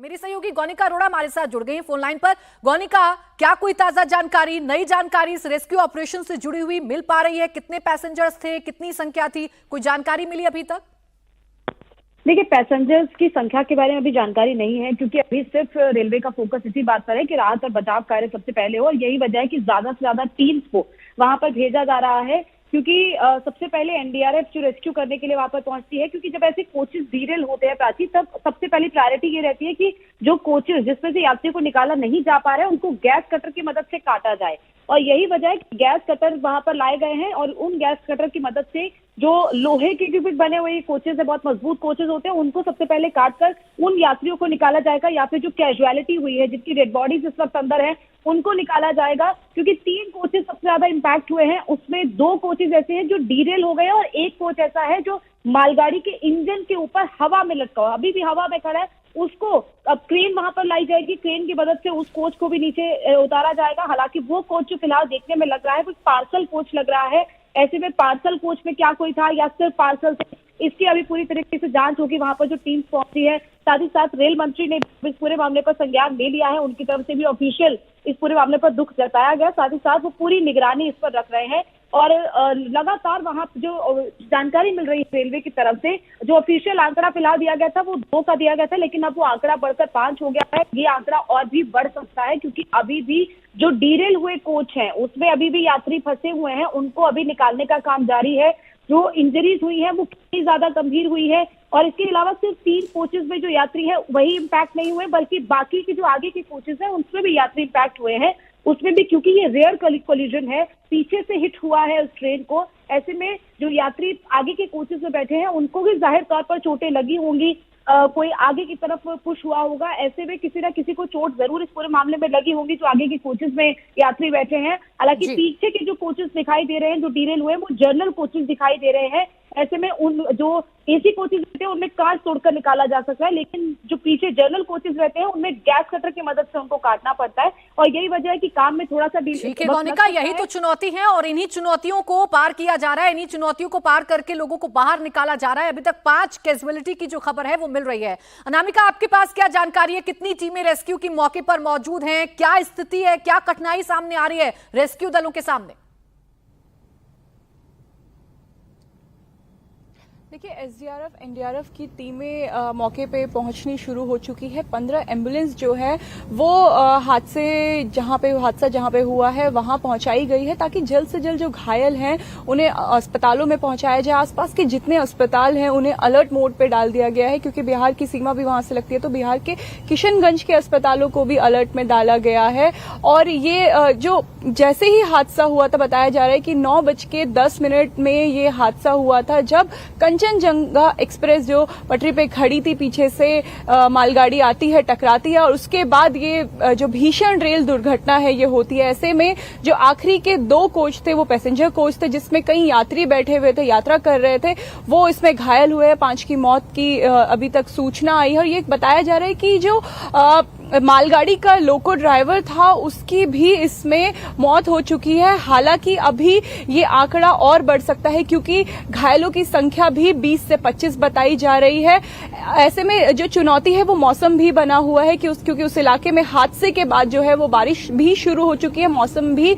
मेरी सहयोगी गौनिका अरोड़ा हमारे साथ जुड़ गई हैं फोन लाइन पर। गौनिका, क्या कोई ताजा जानकारी, नई जानकारी इस रेस्क्यू ऑपरेशन से जुड़ी हुई मिल पा रही है? कितने पैसेंजर्स थे, कितनी संख्या थी, कोई जानकारी मिली अभी तक? देखिए, पैसेंजर्स की संख्या के बारे में अभी जानकारी नहीं है, क्योंकि अभी सिर्फ रेलवे का फोकस इसी बात पर है कि राहत और बचाव कार्य सबसे पहले हो, और यही वजह है कि ज्यादा से ज्यादा टीम्स को वहां पर भेजा जा रहा है। क्योंकि सबसे पहले एनडीआरएफ जो रेस्क्यू करने के लिए वहां पर पहुंचती है, क्योंकि जब ऐसे कोचेस डीरेल होते हैं प्राची, तब सबसे पहली प्रायोरिटी ये रहती है कि जो कोचेस जिसमें से यात्रियों को निकाला नहीं जा पा रहा है उनको गैस कटर की मदद से काटा जाए। और यही वजह है कि गैस कटर वहां पर लाए गए हैं, और उन गैस कटर की मदद से जो लोहे के क्यूबिक बने हुए कोचेस है, बहुत मजबूत कोचेस होते हैं, उनको सबसे पहले काटकर उन यात्रियों को निकाला जाएगा, या फिर जो कैजुअलिटी हुई है, जिनकी डेड बॉडीज इस वक्त अंदर है, उनको निकाला जाएगा। क्योंकि 3 कोचेस सबसे ज्यादा इंपैक्ट हुए हैं, उसमें 2 कोचेस ऐसे हैं जो डीरेल हो गए और 1 कोच ऐसा है जो मालगाड़ी के इंजन के ऊपर हवा में लटका हुआ, अभी भी हवा में खड़ा है। उसको अब क्रेन वहां पर लाई जाएगी, क्रेन की मदद से उस कोच को भी नीचे उतारा जाएगा। हालांकि वो कोच जो फिलहाल देखने में लग रहा है कुछ पार्सल कोच लग रहा है। ऐसे में पार्सल कोच में क्या कोई था या सिर्फ पार्सल थे, इसकी अभी पूरी तरीके से जांच होगी वहां पर जो टीम पहुंची है। साथ ही साथ रेल मंत्री ने इस पूरे मामले पर संज्ञान ले लिया है, उनकी तरफ से भी ऑफिशियल इस पूरे मामले पर दुख जताया गया। साथ ही साथ वो पूरी निगरानी इस पर रख रहे हैं, और लगातार वहां जो जानकारी मिल रही है रेलवे की तरफ से, जो ऑफिशियल आंकड़ा फिलहाल दिया गया था वो 2 का दिया गया था, लेकिन अब वो आंकड़ा बढ़कर 5 हो गया है। ये आंकड़ा और भी बढ़ सकता है, क्योंकि अभी भी जो डीरेल हुए कोच हैं उसमें अभी भी यात्री फंसे हुए हैं, उनको अभी निकालने का काम जारी है। जो इंजरीज हुई है वो कितनी ज्यादा गंभीर हुई है, और इसके अलावा सिर्फ 3 कोचेस में जो यात्री है वही इम्पैक्ट नहीं हुए, बल्कि बाकी के जो आगे के कोचेस हैं उसमें भी यात्री इम्पैक्ट हुए हैं। उसमें भी, क्योंकि ये रेयर कोलिजन है, पीछे से हिट हुआ है उस ट्रेन को, ऐसे में जो यात्री आगे के कोचेस में बैठे हैं उनको भी जाहिर तौर पर चोटें लगी होंगी, कोई आगे की तरफ पुश हुआ होगा। ऐसे में किसी ना किसी को चोट जरूर इस पूरे मामले में लगी होगी जो आगे के कोचेस में यात्री बैठे हैं। हालांकि पीछे के जो कोचेस दिखाई दे रहे हैं जो डीरेल हुए हैं वो जनरल कोचेस दिखाई दे रहे हैं। ऐसे में उन जो एसी कोचेस रहते हैं उनमें कांच तोड़कर निकाला जा सकता है, लेकिन जो पीछे जनरल कोचेस रहते हैं उनमें गैस कटर की मदद से उनको काटना पड़ता है, और यही वजह है कि काम में थोड़ा सा ठीक है गौनिका, यही तो चुनौती है, और इन्हीं चुनौतियों को पार किया जा रहा है, इन्हीं चुनौतियों को पार करके लोगों को बाहर निकाला जा रहा है। अभी तक 5 कैजुअलिटी की जो खबर है वो मिल रही है। अनामिका, आपके पास क्या जानकारी है? कितनी टीमें रेस्क्यू की मौके पर मौजूद हैं? क्या स्थिति है, क्या कठिनाई सामने आ रही है रेस्क्यू दलों के सामने? देखिए, एसडीआरएफ एनडीआरएफ की टीमें मौके पे पहुंचनी शुरू हो चुकी है। 15 एम्बुलेंस जो है वो हादसा जहां पे हुआ है वहां पहुंचाई गई है, ताकि जल्द से जल्द जो घायल हैं उन्हें अस्पतालों में पहुंचाया जाए। आसपास के जितने अस्पताल हैं उन्हें अलर्ट मोड पे डाल दिया गया है, क्योंकि बिहार की सीमा भी वहां से लगती है, तो बिहार के किशनगंज के अस्पतालों को भी अलर्ट में डाला गया है। और ये जो जैसे ही हादसा हुआ था, बताया जा रहा है कि 9:10 में ये हादसा हुआ था, जब कंचनजंगा एक्सप्रेस जो पटरी पे खड़ी थी, पीछे से मालगाड़ी आती है, टकराती है, और उसके बाद ये जो भीषण रेल दुर्घटना है ये होती है। ऐसे में जो आखिरी के 2 कोच थे वो पैसेंजर कोच थे, जिसमें कई यात्री बैठे हुए थे, यात्रा कर रहे थे, वो इसमें घायल हुए। 5 की मौत की अभी तक सूचना आई है, और ये बताया जा रहा है कि जो मालगाड़ी का लोको ड्राइवर था उसकी भी इसमें मौत हो चुकी है। हालांकि अभी ये आंकड़ा और बढ़ सकता है, क्योंकि घायलों की संख्या भी 20 से 25 बताई जा रही है। ऐसे में जो चुनौती है वो मौसम भी बना हुआ है, क्योंकि उस इलाके में हादसे के बाद जो है वो बारिश भी शुरू हो चुकी है, मौसम भी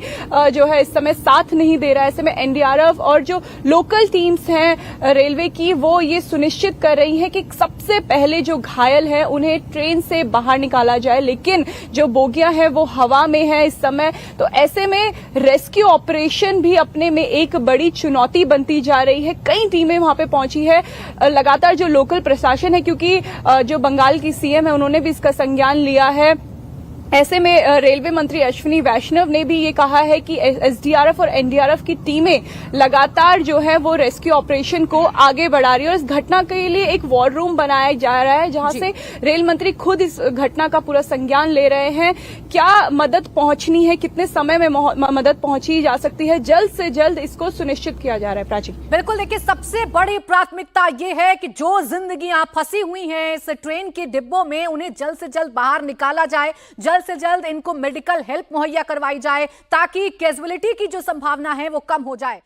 जो है इस समय साथ नहीं दे रहा है। ऐसे में एनडीआरएफ और जो लोकल टीम्स हैं रेलवे की, वो ये सुनिश्चित कर रही है कि सबसे पहले जो घायल है उन्हें ट्रेन से बाहर निकाला जाए, लेकिन जो बोगियां हैं वो हवा में है इस समय। तो ऐसे में रेस्क्यू ऑपरेशन भी अपने में एक बड़ी चुनौती बनती जा रही है। कई टीमें वहां पे पहुंची है, लगातार जो लोकल प्रशासन है, क्योंकि जो बंगाल की सीएम है उन्होंने भी इसका संज्ञान लिया है। ऐसे में रेलवे मंत्री अश्विनी वैष्णव ने भी ये कहा है कि एसडीआरएफ और एनडीआरएफ की टीमें लगातार जो है वो रेस्क्यू ऑपरेशन को आगे बढ़ा रही है, और इस घटना के लिए एक वॉर रूम बनाया जा रहा है, जहां से रेल मंत्री खुद इस घटना का पूरा संज्ञान ले रहे हैं। क्या मदद पहुंचनी है, कितने समय में मदद पहुंची जा सकती है, जल्द से जल्द इसको सुनिश्चित किया जा रहा है। प्राची, बिल्कुल, देखिए सबसे बड़ी प्राथमिकता ये है कि जो जिंदगियां फंसी हुई हैं इस ट्रेन के डिब्बों में, उन्हें जल्द से जल्द बाहर निकाला जाए, जल्द से जल्द इनको मेडिकल हेल्प मुहैया करवाई जाए, ताकि कैजुअलिटी की जो संभावना है वो कम हो जाए।